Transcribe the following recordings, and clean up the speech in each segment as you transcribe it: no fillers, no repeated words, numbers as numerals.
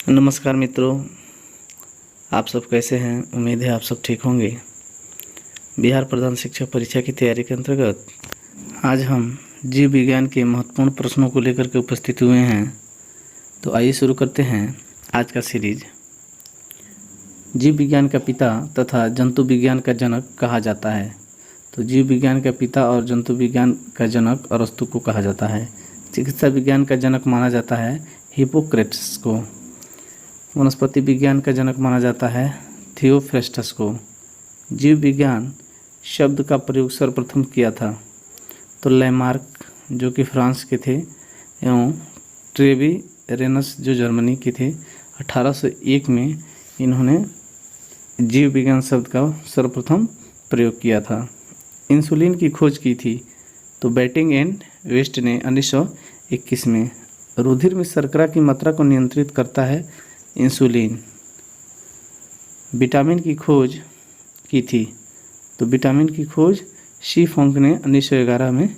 नमस्कार मित्रों, आप सब कैसे हैं। उम्मीद है आप सब ठीक होंगे। बिहार प्रधान शिक्षक परीक्षा की तैयारी के अंतर्गत आज हम जीव विज्ञान के महत्वपूर्ण प्रश्नों को लेकर के उपस्थित हुए हैं। तो आइए शुरू करते हैं आज का सीरीज। जीव विज्ञान का पिता तथा जंतु विज्ञान का जनक कहा जाता है। तो जीव विज्ञान का पिता और जंतु विज्ञान का जनक अरस्तु को कहा जाता है। चिकित्सा विज्ञान का जनक माना जाता है हिप्पोक्रेट्स को। वनस्पति विज्ञान का जनक माना जाता है थियोफ्रेस्टस को। जीव विज्ञान शब्द का प्रयोग सर्वप्रथम किया था तो लैमार्क, जो कि फ्रांस के थे, एवं ट्रेविरेनस, जो जर्मनी के थे, 1801 में इन्होंने जीव विज्ञान शब्द का सर्वप्रथम प्रयोग किया था। इंसुलिन की खोज की थी तो बैटिंग एंड वेस्ट ने 1921 में। रुधिर में शर्करा की मात्रा को नियंत्रित करता है इंसुलिन। विटामिन की खोज की थी तो विटामिन की खोज शी फोंक ने 1911 में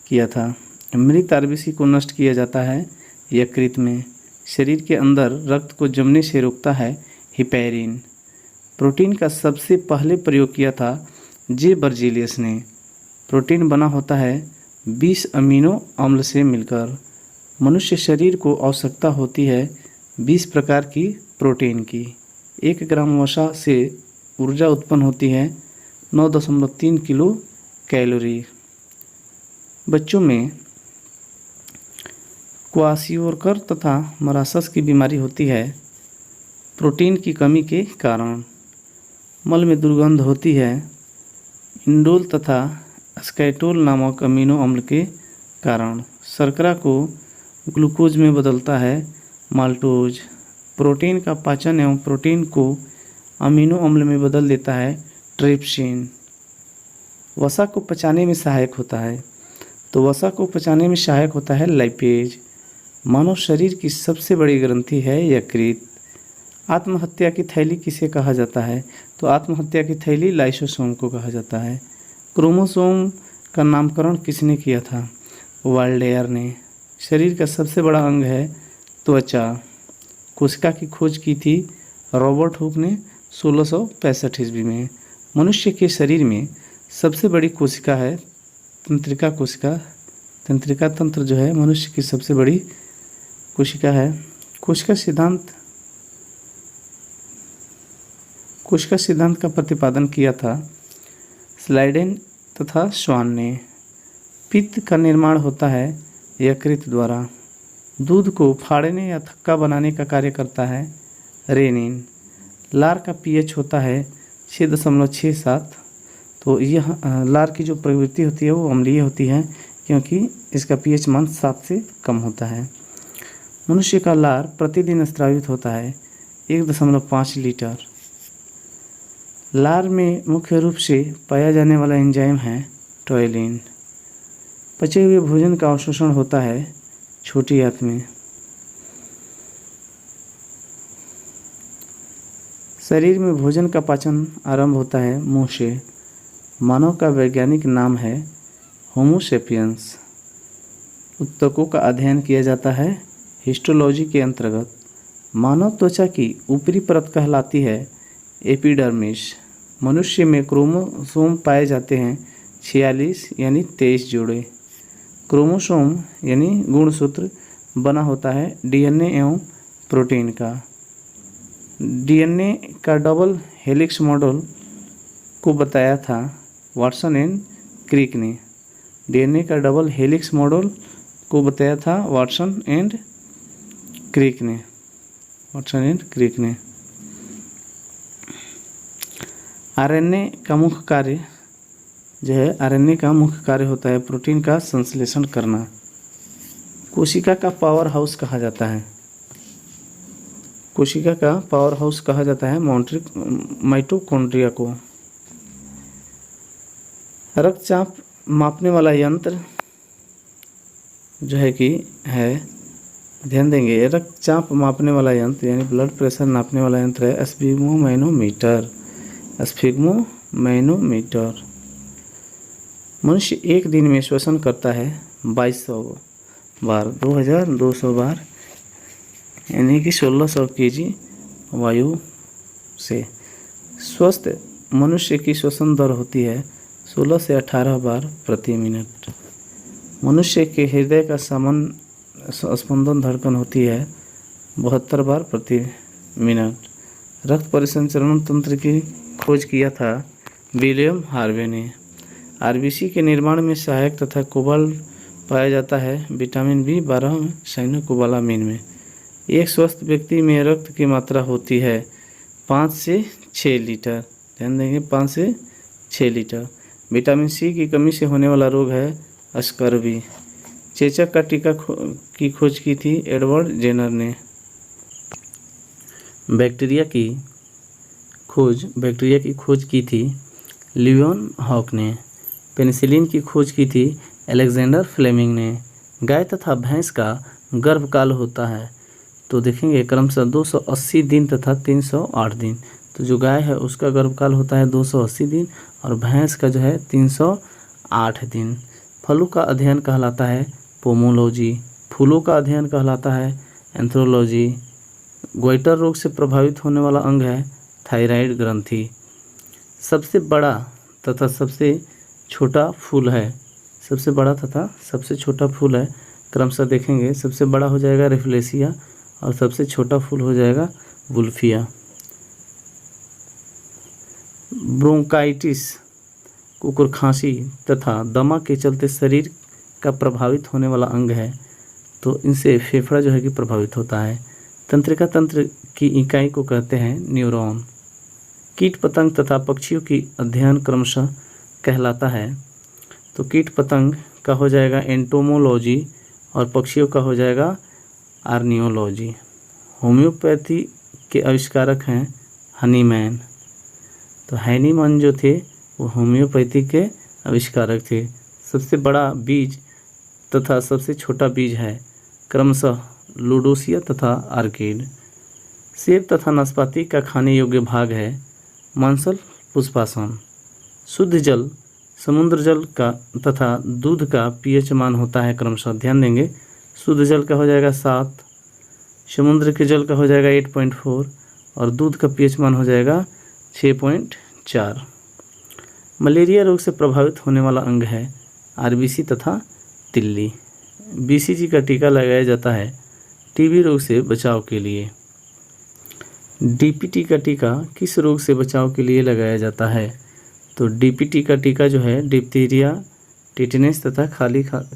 किया था। मृत आरबीसी को नष्ट किया जाता है यकृत में। शरीर के अंदर रक्त को जमने से रोकता है हिपैरिन। प्रोटीन का सबसे पहले प्रयोग किया था जे बर्जीलियस ने। प्रोटीन बना होता है 20 अमीनो अम्ल से मिलकर। मनुष्य शरीर को आवश्यकता होती है 20 प्रकार की प्रोटीन की। 1 ग्राम वसा से ऊर्जा उत्पन्न होती है 9.3 किलो कैलोरी। बच्चों में क्वाशियोरकर तथा मरासस की बीमारी होती है प्रोटीन की कमी के कारण। मल में दुर्गंध होती है इंडोल तथा स्कैटोल नामक अमीनो अम्ल के कारण। शर्करा को ग्लूकोज में बदलता है माल्टोज। प्रोटीन का पाचन एवं प्रोटीन को अमीनो अम्ल में बदल देता है ट्रिप्सिन। वसा को पचाने में सहायक होता है तो वसा को पचाने में सहायक होता है लाइपेज। मानव शरीर की सबसे बड़ी ग्रंथि है यकृत। आत्महत्या की थैली किसे कहा जाता है तो आत्महत्या की थैली लाइसोसोम को कहा जाता है। क्रोमोसोम का नामकरण किसने किया था वाल्डेयर ने। शरीर का सबसे बड़ा अंग है त्वचा। कोशिका की खोज की थी रॉबर्ट हुक ने 1665 ईस्वी में। मनुष्य के शरीर में सबसे बड़ी कोशिका है तंत्रिका कोशिका। तंत्रिका तंत्र जो है मनुष्य की सबसे बड़ी कोशिका है। कोशिका सिद्धांत का प्रतिपादन किया था स्लाइडेन तथा श्वान ने। पित्त का निर्माण होता है यकृत द्वारा। दूध को फाड़ने या थक्का बनाने का कार्य करता है रेनिन। लार का पीएच होता है 6.67। तो यह लार की जो प्रवृत्ति होती है वो अम्लीय होती है क्योंकि इसका पीएच मान 7 से कम होता है। मनुष्य का लार प्रतिदिन स्रावित होता है 1.5 लीटर। लार में मुख्य रूप से पाया जाने वाला एंजाइम है टॉयलिन। पचे हुए भोजन का अवशोषण होता है छोटी आंत में। शरीर में भोजन का पाचन आरंभ होता है मुंह से। मानव का वैज्ञानिक नाम है होमो सेपियंस। ऊतकों का अध्ययन किया जाता है हिस्टोलॉजी के अंतर्गत। मानव त्वचा की ऊपरी परत कहलाती है एपिडर्मिस। मनुष्य में क्रोमोसोम पाए जाते हैं 46 यानी 23 जोड़े। क्रोमोसोम यानी गुणसूत्र बना होता है डीएनए एवं प्रोटीन का। डीएनए का डबल हेलिक्स मॉडल को बताया था वाटसन एंड क्रिक ने। डीएनए का डबल हेलिक्स मॉडल को बताया था वाटसन एंड क्रिक ने। आरएनए का मुख्य कार्य जो है आरएनए का मुख्य कार्य होता है प्रोटीन का संश्लेषण करना। कोशिका का पावर हाउस कहा जाता है। कोशिका का पावर हाउस कहा जाता है माइटोकॉन्ड्रिया को। रक्तचाप मापने वाला यंत्र जो है कि है, ध्यान देंगे, रक्तचाप मापने वाला यंत्र यानी ब्लड प्रेशर नापने वाला यंत्र है स्फिग्मोमैनोमीटर। मनुष्य एक दिन में श्वसन करता है 2200 बार, 2200 बार यानी कि 1600 kg वायु से। स्वस्थ मनुष्य की श्वसन दर होती है 16 से 18 बार प्रति मिनट। मनुष्य के हृदय का सामान्य स्पंदन धड़कन होती है 72 बार प्रति मिनट। रक्त परिसंचरण तंत्र की खोज किया था विलियम हार्वे ने। आरबीसी के निर्माण में सहायक तथा कोबाल्ट पाया जाता है विटामिन B12 में साइनोकोबालामिन में। एक स्वस्थ व्यक्ति में रक्त की मात्रा होती है 5 से 6 लीटर। ध्यान देंगे 5 से 6 लीटर। विटामिन सी की कमी से होने वाला रोग है स्कर्वी। चेचक का टीका की खोज की थी एडवर्ड जेनर ने। बैक्टीरिया की खोज की थी लियोन हॉक ने। पेनिसिलिन की खोज की थी अलेक्जेंडर फ्लेमिंग ने। गाय तथा भैंस का गर्भकाल होता है तो देखेंगे क्रमशः 280 दिन तथा 308 दिन। तो जो गाय है उसका गर्भकाल होता है 280 दिन और भैंस का जो है 308 दिन। फलों का अध्ययन कहलाता है पोमोलॉजी। फूलों का अध्ययन कहलाता है एंथ्रोलॉजी। गोइटर रोग से प्रभावित होने वाला अंग है थायराइड ग्रंथि। सबसे बड़ा तथा सबसे छोटा फूल है क्रमशः देखेंगे सबसे बड़ा हो जाएगा रेफलेसिया और सबसे छोटा फूल हो जाएगा वुल्फिया। ब्रोंकाइटिस कुकुर खांसी तथा दमा के चलते शरीर का प्रभावित होने वाला अंग है तो इनसे फेफड़ा जो है कि प्रभावित होता है। तंत्रिका तंत्र की इकाई को कहते हैं न्यूरॉन। कीट पतंग तथा पक्षियों की अध्ययन क्रमशः कहलाता है तो कीट पतंग का हो जाएगा एंटोमोलॉजी और पक्षियों का हो जाएगा आर्नियोलॉजी। होम्योपैथी के आविष्कारक हैं हनीमैन। तो हैनीमैन जो थे वो होम्योपैथी के आविष्कारक थे। सबसे बड़ा बीज तथा सबसे छोटा बीज है क्रमशः लूडोसिया तथा आर्किड। सेब तथा नाशपाती का खाने योग्य भाग है मांसल पुष्पासन। शुद्ध जल समुद्र जल का तथा दूध का पीएच मान होता है क्रमशः। ध्यान देंगे शुद्ध जल का हो जाएगा 7, समुद्र के जल का हो जाएगा 8.4 और दूध का पीएच मान हो जाएगा 6.4। मलेरिया रोग से प्रभावित होने वाला अंग है आरबीसी तथा तिल्ली। बीसीजी का टीका लगाया जाता है टीबी रोग से बचाव के लिए। डीपीटी का टीका किस रोग से बचाव के लिए लगाया जाता है तो डीपीटी का टीका जो है डिप्थीरिया, टिटनेस तथा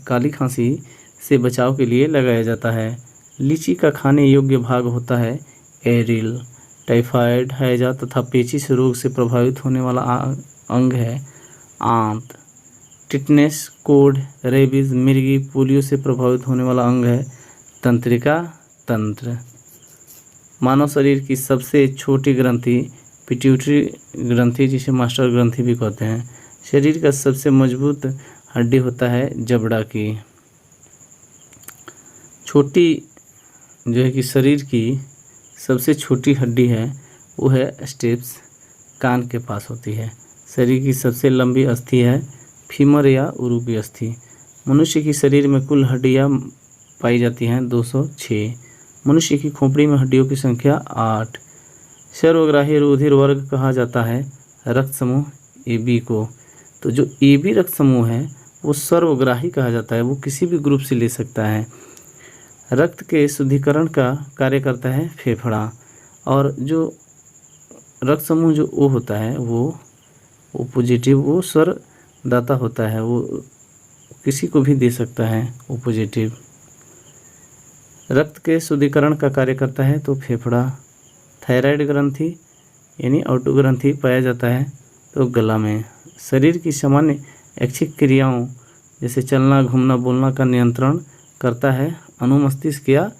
काली खांसी से बचाव के लिए लगाया जाता है। लीची का खाने योग्य भाग होता है एरिल। टाइफाइड, हैजा तथा पेचिश रोग से प्रभावित होने वाला अंग है आंत। टिटनेस, कोढ़, रेबीज, मिर्गी, पोलियो से प्रभावित होने वाला अंग है तंत्रिका तंत्र। मानव शरीर की सबसे छोटी ग्रंथि पिट्यूटरी ग्रंथि जिसे मास्टर ग्रंथि भी कहते हैं। शरीर का सबसे मजबूत हड्डी होता है जबड़ा की। छोटी जो है कि शरीर की सबसे छोटी हड्डी है वो है स्टेप्स, कान के पास होती है। शरीर की सबसे लंबी अस्थि है फीमर या उरुकी अस्थि। मनुष्य की शरीर में कुल हड्डियां पाई जाती हैं 206। मनुष्य की खोपड़ी में हड्डियों की संख्या 8। सर्वग्राही रुधिर वर्ग कहा जाता है रक्त समूह AB को। तो जो AB रक्त समूह है वो सर्वग्राही कहा जाता है, वो किसी भी ग्रुप से ले सकता है। रक्त के शुद्धिकरण का कार्य करता है फेफड़ा। और जो रक्त समूह जो O होता है वो O पॉजिटिव, वो स्वरदाता होता है, वो किसी को भी दे सकता है O पॉजिटिव। रक्त के शुद्धिकरण का कार्य करता है तो फेफड़ा। थायराइड ग्रंथि यानी ऑटो ग्रंथि पाया जाता है तो गला में। शरीर की सामान्य ऐच्छिक क्रियाओं जैसे चलना, घूमना, बोलना का नियंत्रण करता है अनुमस्तिष्क या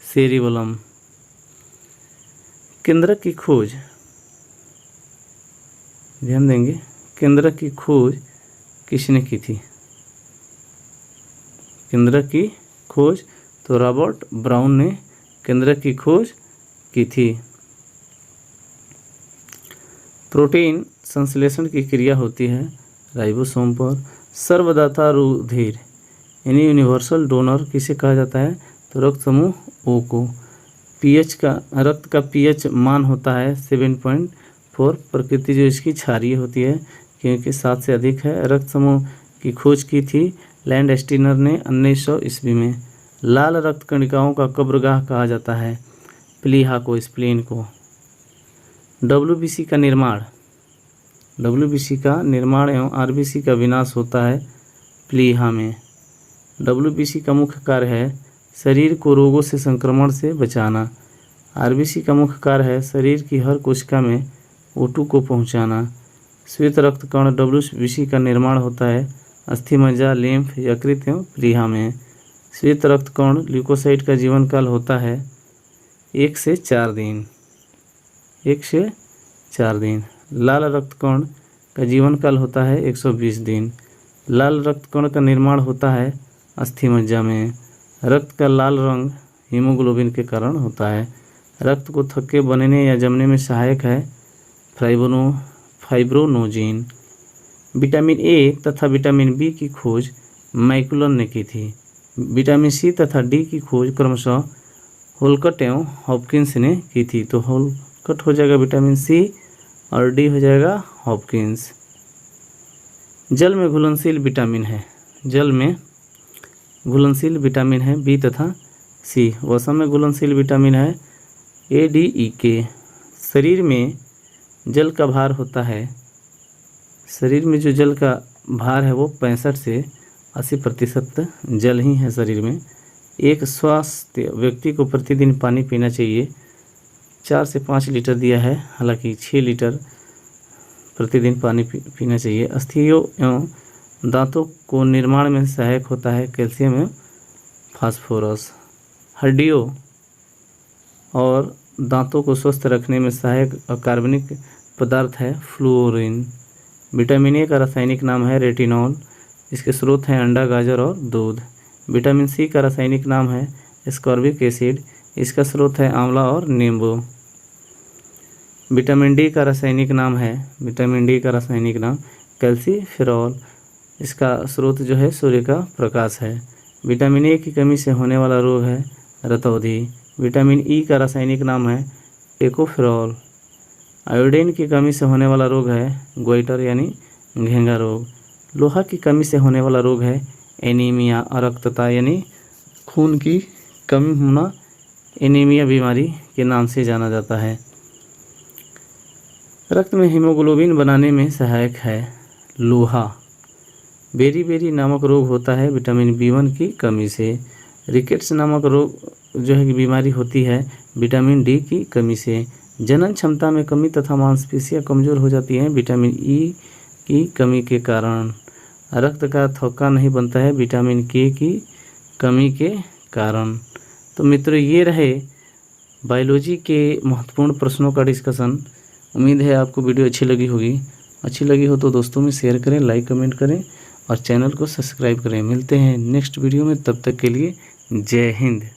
सेरिबेलम। केंद्रक की खोज, ध्यान देंगे केंद्रक की खोज किसने की थी? केंद्रक की खोज तो रॉबर्ट ब्राउन ने केंद्रक की खोज की थी। प्रोटीन संश्लेषण की क्रिया होती है राइबोसोम पर। सर्वदाता रुधिर यानी यूनिवर्सल डोनर किसे कहा जाता है तो रक्त समूह O को। रक्त का पीएच मान होता है 7.4। प्रकृति जो इसकी क्षारीय होती है क्योंकि 7 से अधिक है। रक्त समूह की खोज की थी लैंडस्टीनर ने 1900 ईस्वी में। लाल रक्त कणिकाओं का कब्रगाह कहा जाता है प्लीहा को, स्प्लीन को। डब्ल्यूबीसी का निर्माण एवं आरबीसी का विनाश होता है प्लीहा में। डब्ल्यूबीसी का मुख्य कार्य है शरीर को रोगों से संक्रमण से बचाना। आरबीसी का मुख्य कार्य है शरीर की हर कोशिका में O2 को पहुंचाना। श्वेत रक्त कण डब्ल्यूबीसी का निर्माण होता है अस्थिमज्जा, लिम्फ, यकृत एवं प्लीहा में। श्वेत रक्त कण ल्यूकोसाइट का जीवन काल होता है 1 से 4 दिन। लाल रक्त कण का जीवन काल होता है 120 दिन। लाल रक्त कण का निर्माण होता है अस्थिमज्जा में। रक्त का लाल रंग हीमोग्लोबिन के कारण होता है। रक्त को थक्के बनने या जमने में सहायक है फाइब्रोनोजिन। विटामिन ए तथा विटामिन बी की खोज मैकुलन ने की थी। विटामिन सी तथा डी की खोज क्रमशः होलकट एवं हॉपकिंस ने की थी। तो होलकट हो जाएगा विटामिन सी और डी हो जाएगा हॉपकिंस। जल में घुलनशील विटामिन है बी तथा सी। वसा में घुलनशील विटामिन है ए, डी, ई के। शरीर में जल का भार होता है, शरीर में जो जल का भार है वो 65 से 80% जल ही है शरीर में। एक स्वस्थ व्यक्ति को प्रतिदिन पानी पीना चाहिए। 4 से 5 लीटर दिया है, हालांकि 6 लीटर प्रतिदिन पानी पीना चाहिए। अस्थियों एवं दांतों को निर्माण में सहायक होता है कैल्शियम एवं फास्फोरस। हड्डियों और दांतों को स्वस्थ रखने में सहायक अकार्बनिक पदार्थ है फ्लोरीन। विटामिन ए का रासायनिक नाम है रेटिनॉल। इसके स्रोत हैं अंडा, गाजर और दूध। विटामिन सी का रासायनिक नाम है एस्कॉर्बिक एसिड। इसका स्रोत है आंवला और नींबू। विटामिन डी का रासायनिक नाम कैल्सीफेरॉल। इसका स्रोत जो है सूर्य का प्रकाश है। विटामिन ए की कमी से होने वाला रोग है रतौंधी। विटामिन ई का रासायनिक नाम है टेकोफेरॉल। आयोडीन की कमी से होने वाला रोग है गोइटर यानी घेंगा रोग। लोहा की कमी से होने वाला रोग है एनीमिया, अरक्तता यानी खून की कमी होना एनीमिया बीमारी के नाम से जाना जाता है। रक्त में हीमोग्लोबिन बनाने में सहायक है लोहा। बेरी नामक रोग होता है विटामिन B1 की कमी से। रिकेट्स नामक रोग जो है कि बीमारी होती है विटामिन डी की कमी से। जनन क्षमता में कमी तथा मांसपेशियां कमजोर हो जाती हैं विटामिन ई की कमी के कारण। रक्त का थक्का नहीं बनता है विटामिन के की कमी के कारण। तो मित्रों, ये रहे बायोलॉजी के महत्वपूर्ण प्रश्नों का डिस्कशन। उम्मीद है आपको वीडियो अच्छी लगी हो तो दोस्तों में शेयर करें, लाइक कमेंट करें और चैनल को सब्सक्राइब करें। मिलते हैं नेक्स्ट वीडियो में, तब तक के लिए जय हिंद।